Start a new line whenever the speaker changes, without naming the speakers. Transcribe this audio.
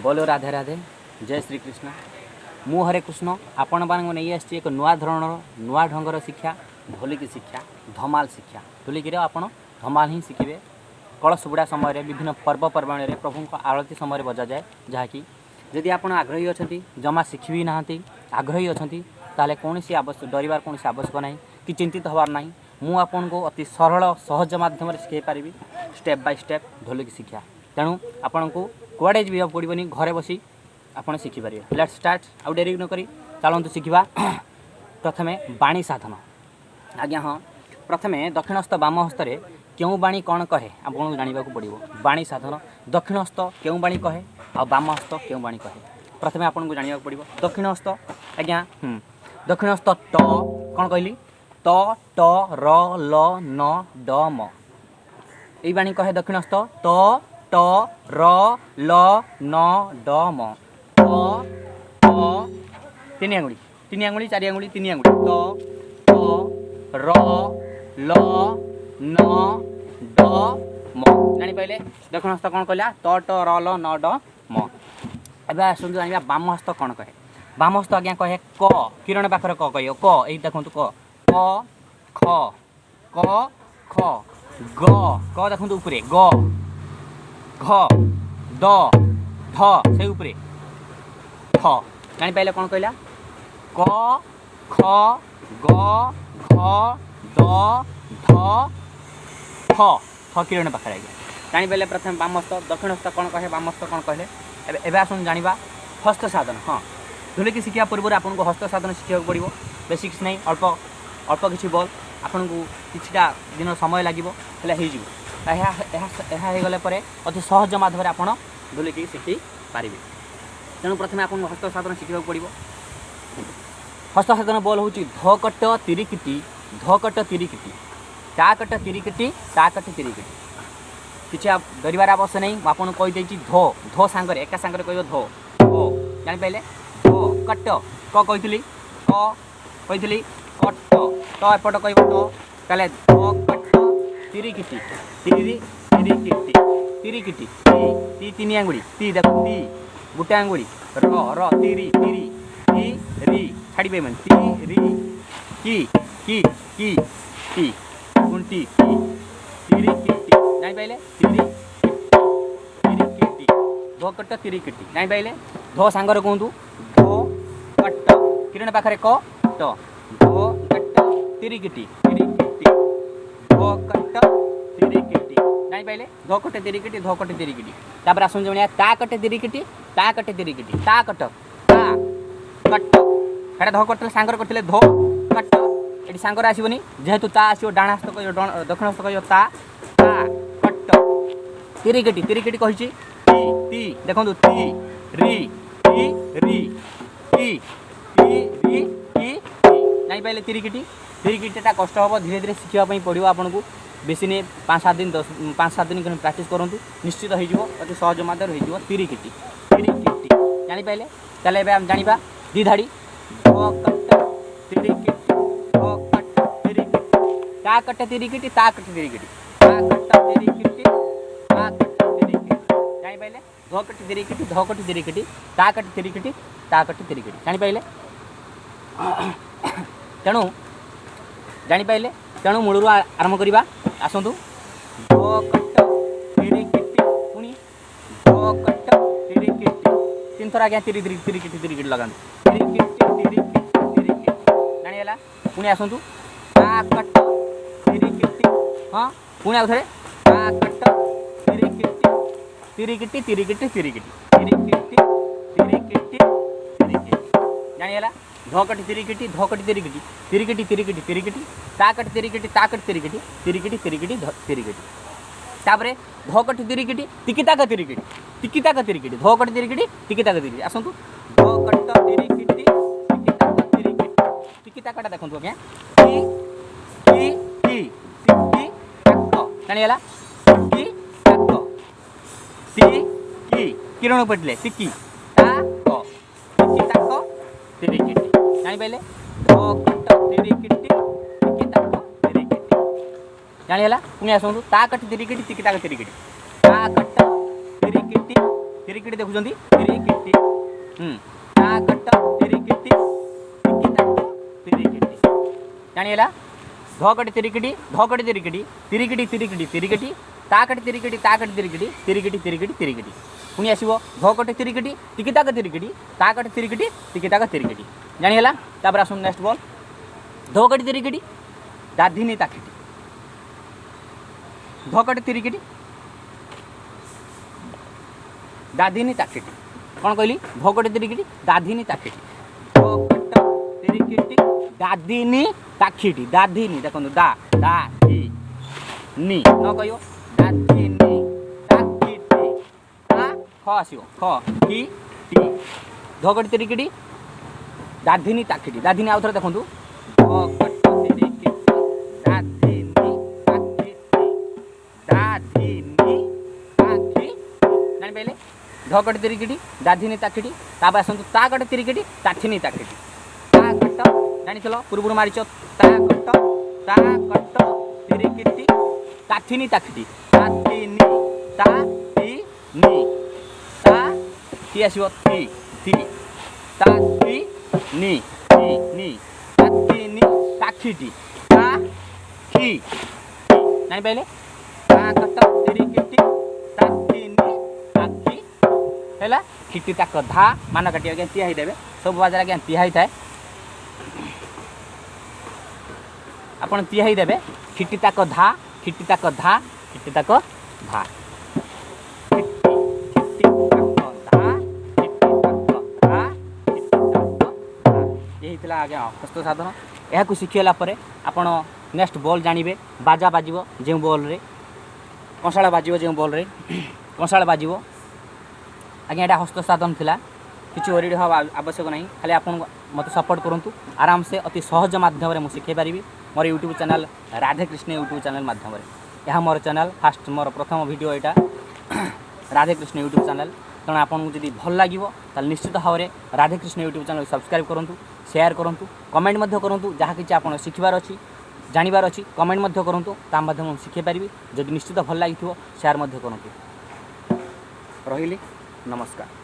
बोलो राधे राधे जय श्री कृष्ण मु हरे कृष्ण आपण मान नहीं आसी एक नुआ धरणर नुआ ढंगर शिक्षा ढोलिकी शिक्षा धमाल शिक्षा ढोलिकी आपण धमाल ही शिखे कलश बुड़ा समय विभिन्न पर्वपर्वाणी में प्रभु आरती समय बजा जाए जहाँकि जदि आप आग्रही अच्छा जमा शिखी भी ना आग्रही अच्छा ताले कौन डरबार कौन आवश्यक ना कि चिंतित हबार ना मुझे को अति सरल सहज मध्यम शिखे पारि स्टेप बाय स्टेप ढोलिकी शिक्षा तेणु आपण को कुआड़े भी पड़ोनी घरे बसी आप शिखिपारे लेट स्टार्ट आउ डेरी नक चलतु शिखा प्रथमे बाणी साधन आज्ञा हाँ प्रथमे दक्षिणस्थ बाम हस्त क्यों बाणी कौन कहे आपको जानवा पड़ो बाणी साधन दक्षिणस्थ क्यों बाणी कहे आ बाम हस्त क्यों बाणी कहे प्रथमे आपको जानवा पड़ो दक्षिणस्थ आज्ञा दक्षिणस्थ ट कौन कहली त ट र ल न ड म यही बाणी कहे दक्षिणस्थ त ट र ल न ड म तीन आंगुली चारि आंगुली तीन आंगुली त र ल न ड म जानी पाइले दक्षिणस्थ कौन कहला त ट र ल न ड म एबे आसु जानिबा बाम हस्त कौन कहे बाम हस्त आज्ञा कहे क किरण पाखर क कहियो क एई देखंतु क ख क ख ग देखंतु ऊपरे ग घ द ध से ऊपरे थ जानी पाइले कौन कहला क ख ग घ द ध थ थ किरण पाखे आज्ञा जानी पाइले प्रथम बामस्थ दक्षिणस्थ कौन कहे बामस्थ कौन कहले एवं आसन जाना हस्त साधन हाँ ढोलिकी शिक्षा पूर्व आपको हस्त साधन शिखा पड़ो बेसिक्स नहीं अल्प अल्प किसी बल आपन को किछिटा दिन समय लगे होगले अति सहज माध्यम आप ढोलिकी शिखी पारे तेणु प्रथम आपको हस्त साधन शिखा पड़ो हस्त साधन बल हूँ धकट तिरिकिटी धकट तिरिकिटी ताकट तिरिकिटी ताकट तिरिकिटी किसी डरबार आवश्यक नहीं आपको कहीदे धो धो सांगे एका सांगे कह धो धो जापारे धो कट क कही कही कट तो एपट कह तो ताले धो कट तिरिकिटी तिरी तिरिकिटी तिरिकिटी ती तीन आंगुड़ी ती देख ती गोटे आंगुड़ी र तिरी तिरी ती री छाड़ी पे मन ती री की गुंटी तिरिकिटी जानी पाइले तिरिकिटी धो कट तिरिकिटी जानी पाइले धो सांगर कहतु धो कट किरण पाखरे क ट धो कट तिरिकिटी तिरिकिटी धो कट तिरिकिटी जानी पाइले धो कट तिरिकिटी धो कट तिरिकिटी तापर आसुन जणिया ता कट तिरिकिटी ता कट तिरिकिटी ता कट ता कट हेटा धो कट सांगर करथिले धो कट एटी सांगर आसीबनी जेहेतु ता आसीबो डाण हस्त कहियो दक्षिण हस्त कहियो ता ता कट तिरिकिटी तिरिकिटी कहिछि ती ती देखंतु ती री ती री ती ती री ती जानि पाइले तिरिकिटी तिरिकिटीटा कष्ट हम धीरे धीरे शिखा पड़ो आपको बेसी नहीं 5-7 दिन प्राक्ट करूँ निश्चित हो अति सहज माध्यम हो तिरिकिटी तिरिकिटी जानी पाइले ताले जाना दी धाड़ी ता कट तिरिकिटी ता कट तिरिकिटी ता कट तिरिकिटी ता कट तिरिकिटी जानी पाइले धो कट तिरिकिटी धो कट तिरिकिटी ता कट तिरिकिटी ता कट तिरिकिटी जानी पाइले तेणु जानी पाइले तेणु मूलरू आरंभ करवा आसतु धो कट तिरिकिटी पुणी धो कट तिरिकिटी तीन थर आज्ञा तिरिकिटी तिरिकिटी लगाते तिरिकिटी तिरिकिटी तिरिकिटी जानीगला पुणी आसतु ता कट तिरिकिटी हाँ पुणी आउ थे ता कट तिरिकिटी तिरिकिटी तिरिकिटी तिरिकिटी तिरिकिटी तिरिकिटी तिरिकिटी जानीगला धोकट तिरिकिटी धोकट तिरिकिटी तिरिकिटी तिरिकिटी तिरिकिटी ताकट तिरिकिटी ताकट तिरिकिटी तिरिकिटी तिरिकिटी तिरिकिटी तापरे धोकट तिरिकिटी तिकिताक तिरिकिटी तिकिताक तिरिकिटी धोकट तिरिकिटी तिकिताक तिरिकिटी आसतु धोकट तिरिकिटी तिकिताक तिरिकिटी तिकिताकटा देखंतु आज्ञा टी टी टी टी ताक जानिगला टी ताक टी की किरण पटले तिकी ताक तिकिताक तिरिकिटी जानी पाइले धकट तिरिकिटी तिकिताक तिरिकिटी जानी हला पुणी आसतु ता कट तिरिकिटी तिकिताक तिरिकिटी ता कट तिरिकिटी तिरिकिटी देखुछंती तिरिकिटी ताकट तिरिकिटी टिकी तिरिकिटी जानिएला धकट तिरिकिटी तिरिकिटी तिरिकिटी तिरिकिटी तिरिकिटी ताकट तिरिकिटी तिरिकिटी तिरिकिटी तिरिकिटी तिरिकिटी पुणी आसो धकट तिरिकिटी टिकी तिरिकिटी ताकट तिरिकिटी टिकी तिरिकिटी जानिएला तापर आसुन नेक्स्ट बॉल धकट तिरिकिटी दाधिनी ताकिटी धकट तिरिकिटी दाधिनी ताकिटी कौन कहली धकट तिरिकिटी दाधिनी ताकिटी धकट तिरिकिटी दाधिनी ताकिटी दाधिनी देखो दा दा नी न कहो दाधिनी ताकिटी ता ख आसो ख टी टी धकट तिरिकिटी दाधिनी ताकिटी दाधिनी आउ थोड़ा देखो धकट तिरिकिटी दाधिनी ताकिटी दाधिनी ताकिटी जानि पाइले धकट तिरिकिटी दाधिनी ताकिटी तापर आसतु ताकट तिरिकिटी ताथिनी ताकिटी ताकट जानिथिलो पूर्वरु मारिच ताकट तिरिकिटी ताथिनी ताकिटी ताथिनी ताथिनी ता ती आसीबो ती ती ताथिनी नी नी ताथिनी ताकिटी ता की जानि पाइले ताकट तिरिकिटी ताथिनी ताकी हैला खिटी ताक धा मान काटी आज्ञा तिहा देवे सब बाजार आज्ञा तिहा थाए आपण तिहा देवे खिटी ताक धा खिटी ताक धा खिटी ताक धा आज्ञा हस्त साधन यह शिखिला आपण नेक्स्ट बॉल जानवे बाजा बाजिब जो बॉल रे कंसाला बाजिब जो बॉल रे कंसाला बाजिब आज्ञा यहाँ हस्त साधन थिला किसी ओरिड हवा आवश्यक नहीं खाली आप मत सपोर्ट करूँ आराम से अति सहज माध्यम मुझे शिखे पारि मोर YouTube channel Radhekrishna YouTube channel माध्यम यह मोर चैनल फास्ट मोर प्रथम वीडियो यहाँ राधेकृष्ण यूट्यूब चैनल तेणु आपको जब भल लगे निश्चित भाव में राधेकृष्ण यूट्यूब चैनल सब्सक्राइब करूँ शेयर करूँ कमेंट करूँ जहाँ कि आप शिखबार अच्छी जानवर अच्छी कमेंट करूँ ताम शिखे पारि जब निश्चित भल लगी शेयर करूँ रही नमस्कार।